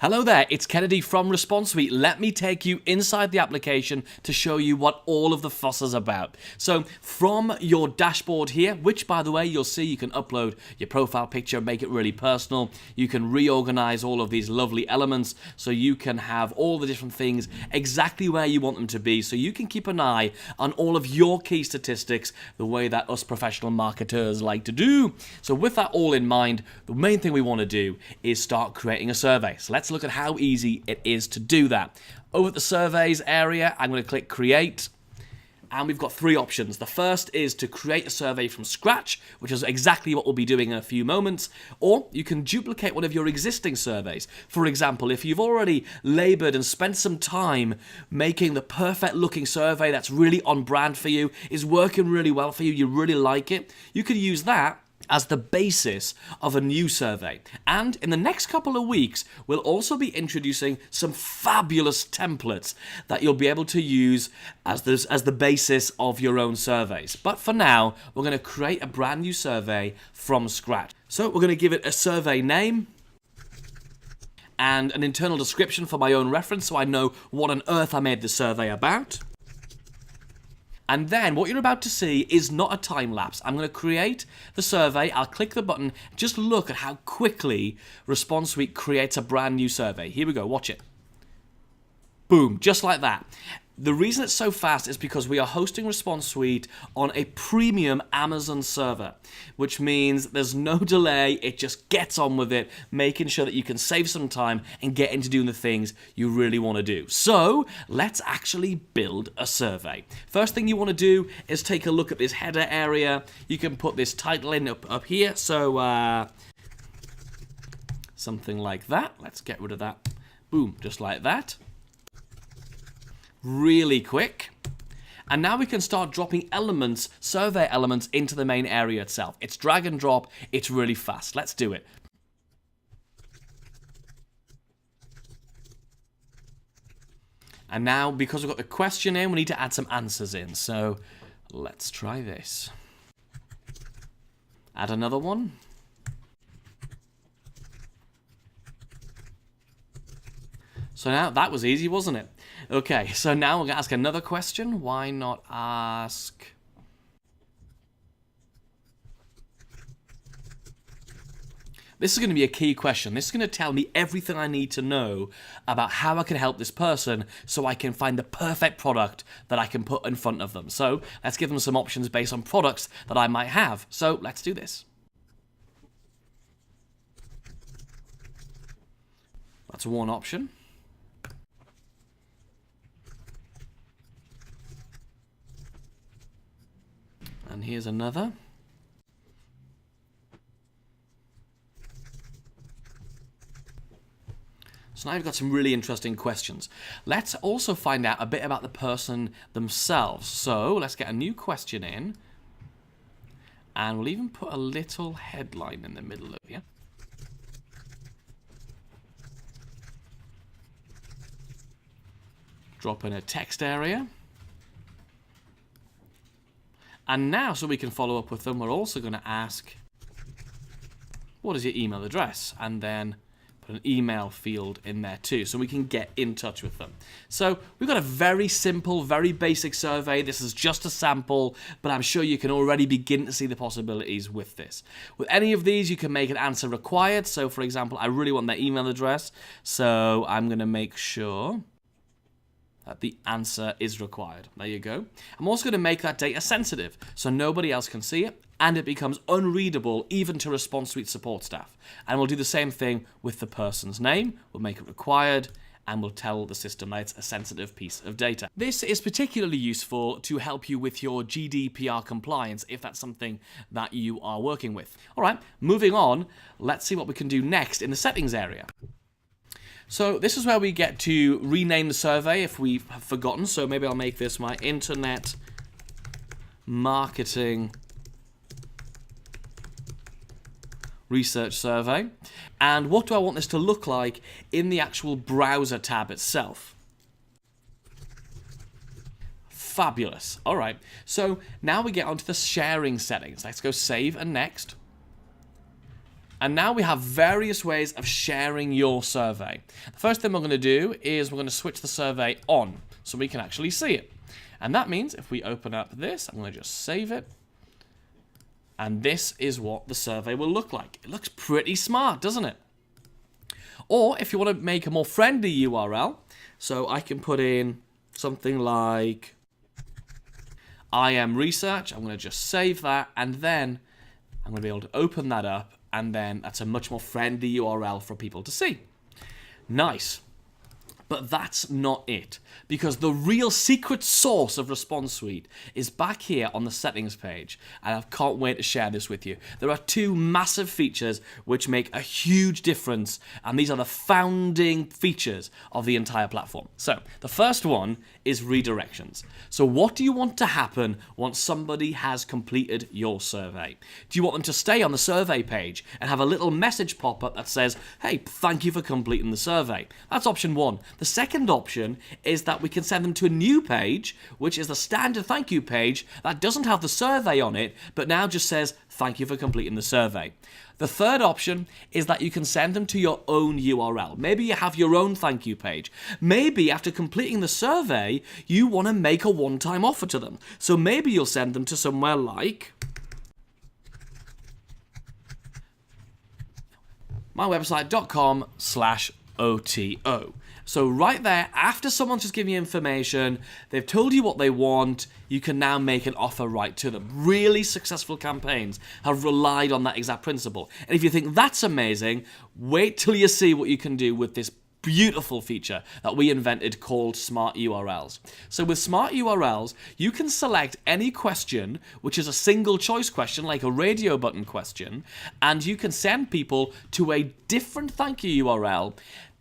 Hello there, it's Kennedy from ResponseSuite. Let me take you inside the application to show you what all of the fuss is about. So from your dashboard here, which by the way, you'll see you can upload your profile picture, make it really personal. You can reorganize all of these lovely elements so you can have all the different things exactly where you want them to be, so you can keep an eye on all of your key statistics the way that us professional marketers like to do. So with that all in mind, the main thing we want to do is start creating a survey. So let's look at how easy it is to do that. Over at the surveys area, I'm going to click create, and we've got three options. The first is to create a survey from scratch, which is exactly what we'll be doing in a few moments, or you can duplicate one of your existing surveys. For example, if you've already labored and spent some time making the perfect looking survey that's really on brand for you, is working really well for you, you really like it, you could use that as the basis of a new survey. And in the next couple of weeks, we'll also be introducing some fabulous templates that you'll be able to use as the basis of your own surveys. But for now, we're going to create a brand new survey from scratch. So we're going to give it a survey name and an internal description for my own reference so I know what on earth I made the survey about. And then what you're about to see is not a time lapse. I'm going to create the survey. I'll click the button. Just look at how quickly ResponseSuite creates a brand new survey. Here we go. Watch it. Boom. Just like that. The reason it's so fast is because we are hosting ResponseSuite on a premium Amazon server, which means there's no delay. It just gets on with it, making sure that you can save some time and get into doing the things you really want to do. So let's actually build a survey. First thing you want to do is take a look at this header area. You can put this title in up here. So something like that. Let's get rid of that. Boom, just like that. Really quick. And now we can start dropping elements, survey elements, into the main area itself. It's drag and drop. It's really fast. Let's do it. And now, because we've got the question in, we need to add some answers in. So let's try this. Add another one. So now, that was easy, wasn't it? Okay, so now we're going to ask another question. Why not ask... This is going to be a key question. This is going to tell me everything I need to know about how I can help this person so I can find the perfect product that I can put in front of them. So let's give them some options based on products that I might have. So let's do this. That's one option. And here's another. So now you've got some really interesting questions. Let's also find out a bit about the person themselves. So let's get a new question in. And we'll even put a little headline in the middle of here. Drop in a text area. And now, so we can follow up with them, we're also going to ask, what is your email address? And then put an email field in there too, so we can get in touch with them. So we've got a very simple, very basic survey. This is just a sample, but I'm sure you can already begin to see the possibilities with this. With any of these, you can make an answer required. So for example, I really want their email address, so I'm going to make sure that the answer is required. There you go. I'm also going to make that data sensitive so nobody else can see it and it becomes unreadable even to ResponseSuite support staff. And we'll do the same thing with the person's name. We'll make it required and we'll tell the system that it's a sensitive piece of data. This is particularly useful to help you with your GDPR compliance if that's something that you are working with. All right, moving on, let's see what we can do next in the settings area. So this is where we get to rename the survey if we have forgotten. So maybe I'll make this my Internet Marketing Research Survey. And what do I want this to look like in the actual browser tab itself? Fabulous. All right. So now we get onto the sharing settings. Let's go save and next. And now we have various ways of sharing your survey. The first thing we're going to do is we're going to switch the survey on so we can actually see it. And that means if we open up this, I'm going to just save it. And this is what the survey will look like. It looks pretty smart, doesn't it? Or if you want to make a more friendly URL, so I can put in something like I am research. I'm going to just save that, and then I'm going to be able to open that up, and then that's a much more friendly URL for people to see. Nice. But that's not it, because the real secret sauce of ResponseSuite is back here on the settings page, and I can't wait to share this with you. There are two massive features which make a huge difference, and these are the founding features of the entire platform. So the first one is redirections. So what do you want to happen once somebody has completed your survey? Do you want them to stay on the survey page and have a little message pop up that says, hey, thank you for completing the survey? That's option one. The second option is that we can send them to a new page, which is the standard thank you page that doesn't have the survey on it, but now just says, thank you for completing the survey. The third option is that you can send them to your own URL. Maybe you have your own thank you page. Maybe after completing the survey, you want to make a one-time offer to them. So maybe you'll send them to somewhere like mywebsite.com/OTO. So right there, after someone's just given you information, they've told you what they want, you can now make an offer right to them. Really successful campaigns have relied on that exact principle. And if you think that's amazing, wait till you see what you can do with this beautiful feature that we invented called Smart URLs. So with Smart URLs, you can select any question, which is a single choice question, like a radio button question, and you can send people to a different thank you URL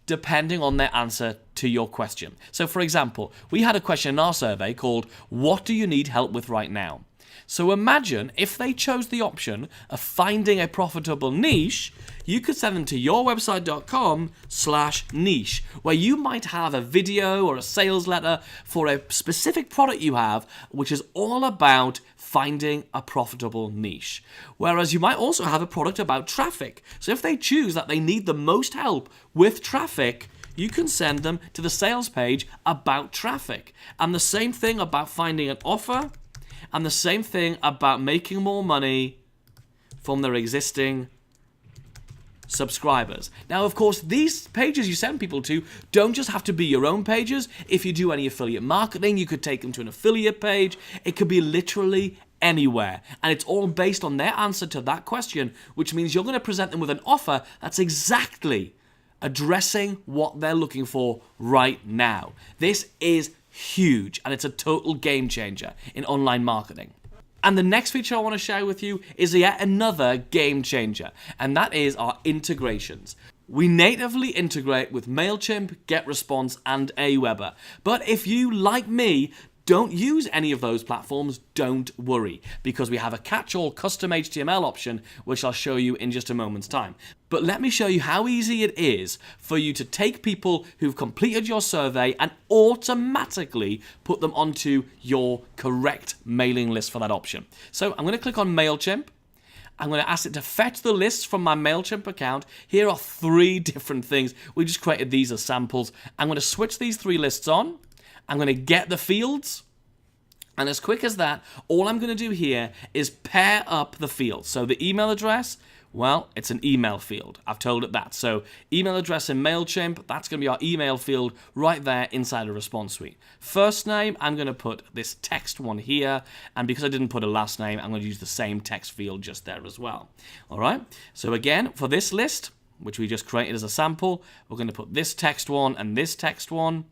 depending on their answer to your question. So for example, we had a question in our survey called, what do you need help with right now? So imagine if they chose the option of finding a profitable niche, you could send them to yourwebsite.com/niche, where you might have a video or a sales letter for a specific product you have, which is all about finding a profitable niche. Whereas you might also have a product about traffic. So if they choose that they need the most help with traffic, you can send them to the sales page about traffic. And the same thing about finding an offer, and the same thing about making more money from their existing subscribers. Now, of course, these pages you send people to don't just have to be your own pages. If you do any affiliate marketing, you could take them to an affiliate page. It could be literally anywhere. And it's all based on their answer to that question, which means you're going to present them with an offer that's exactly addressing what they're looking for right now. This is huge, and it's a total game changer in online marketing. And the next feature I want to share with you is yet another game changer, and that is our integrations. We natively integrate with MailChimp, GetResponse, and Aweber. But if you, like me, don't use any of those platforms, don't worry, because we have a catch-all custom HTML option, which I'll show you in just a moment's time. But let me show you how easy it is for you to take people who've completed your survey and automatically put them onto your correct mailing list for that option. So I'm going to click on MailChimp. I'm going to ask it to fetch the lists from my MailChimp account. Here are 3 different things. We just created these as samples. I'm going to switch these 3 lists on. I'm going to get the fields, and as quick as that, all I'm going to do here is pair up the fields. So the email address, well, it's an email field. I've told it that. So email address in MailChimp, that's going to be our email field right there inside of ResponseSuite. First name, I'm going to put this text one here, and because I didn't put a last name, I'm going to use the same text field just there as well. All right, so again, for this list, which we just created as a sample, we're going to put this text one and this text one.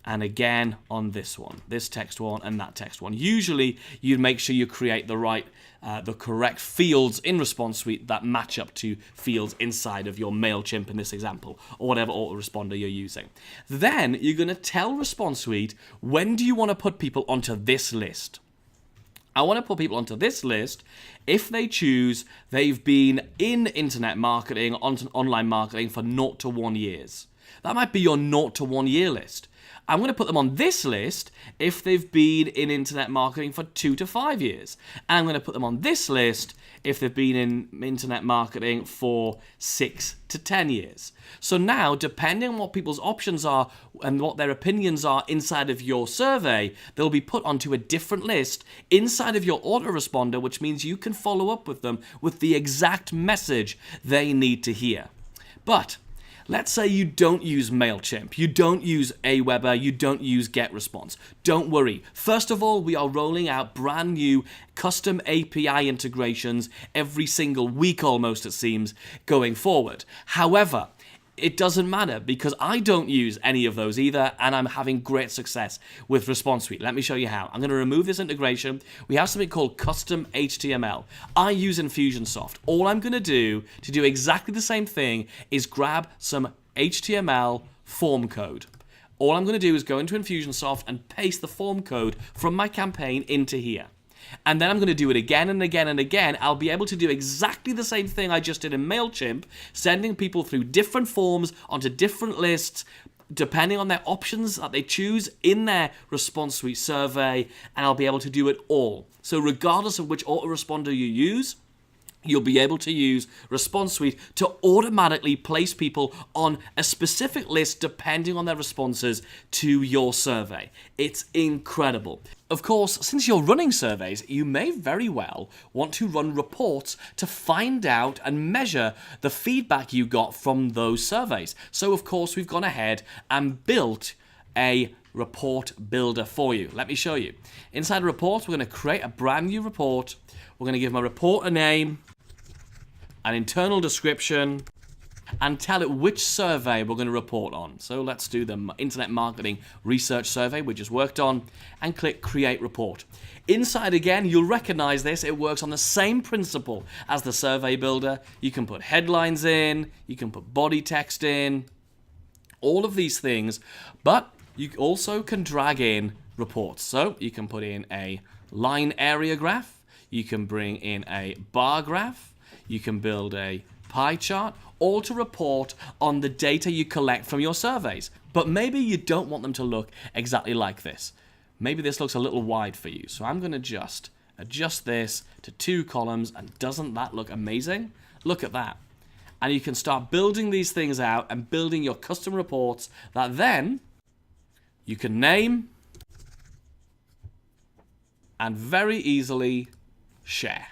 And again on this one, this text one and that text one. Usually you'd make sure you create the correct fields in ResponseSuite that match up to fields inside of your MailChimp in this example, or whatever autoresponder you're using. Then you're going to tell ResponseSuite, when do you want to put people onto this list? I want to put people onto this list if they choose they've been in internet marketing, online marketing for 0 to 1 years. That might be your 0 to 1 year list. I'm going to put them on this list if they've been in internet marketing for 2 to 5 years. And I'm going to put them on this list if they've been in internet marketing for 6 to 10 years. So now, depending on what people's options are and what their opinions are inside of your survey, they'll be put onto a different list inside of your autoresponder, which means you can follow up with them with the exact message they need to hear. But let's say you don't use MailChimp, you don't use Aweber, you don't use GetResponse. Don't worry. First of all, we are rolling out brand new custom API integrations every single week almost, it seems, going forward. However, it doesn't matter because I don't use any of those either, and I'm having great success with ResponseSuite. Let me show you how. I'm going to remove this integration. We have something called custom HTML. I use Infusionsoft. All I'm going to do exactly the same thing is grab some HTML form code. All I'm going to do is go into Infusionsoft and paste the form code from my campaign into here. And then I'm going to do it again and again and again. I'll be able to do exactly the same thing I just did in MailChimp, sending people through different forms onto different lists, depending on their options that they choose in their ResponseSuite survey, and I'll be able to do it all. So regardless of which autoresponder you use, you'll be able to use ResponseSuite to automatically place people on a specific list depending on their responses to your survey. It's incredible. Of course, since you're running surveys, you may very well want to run reports to find out and measure the feedback you got from those surveys. So of course, we've gone ahead and built a report builder for you. Let me show you. Inside reports, we're going to create a brand new report. We're going to give my report a name, an internal description, and tell it which survey we're going to report on. So let's do the Internet Marketing Research Survey we just worked on, and click Create Report. Inside again, you'll recognize this. It works on the same principle as the survey builder. You can put headlines in, you can put body text in, all of these things, but you also can drag in reports. So you can put in a line area graph, you can bring in a bar graph, you can build a pie chart, all to report on the data you collect from your surveys. But maybe you don't want them to look exactly like this. Maybe this looks a little wide for you. So I'm going to just adjust this to 2 columns, and doesn't that look amazing? Look at that. And you can start building these things out and building your custom reports that then you can name and very easily share.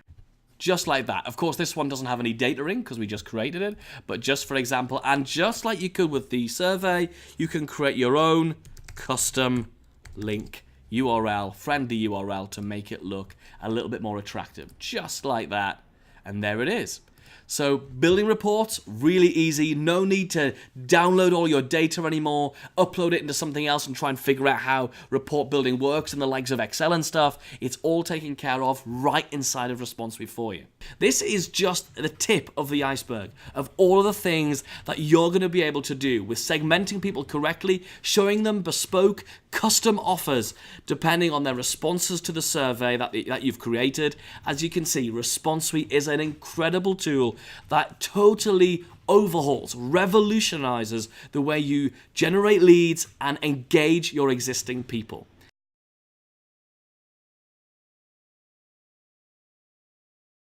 Just like that. Of course, this one doesn't have any data in because we just created it, but just for example, and just like you could with the survey, you can create your own custom link URL, friendly URL, to make it look a little bit more attractive. Just like that. And there it is. So building reports, really easy. No need to download all your data anymore, upload it into something else and try and figure out how report building works in the likes of Excel and stuff. It's all taken care of right inside of ResponseSuite for you. This is just the tip of the iceberg of all of the things that you're going to be able to do with segmenting people correctly, showing them bespoke custom offers depending on their responses to the survey that you've created. As you can see, ResponseSuite is an incredible tool that totally overhauls, revolutionizes the way you generate leads and engage your existing people.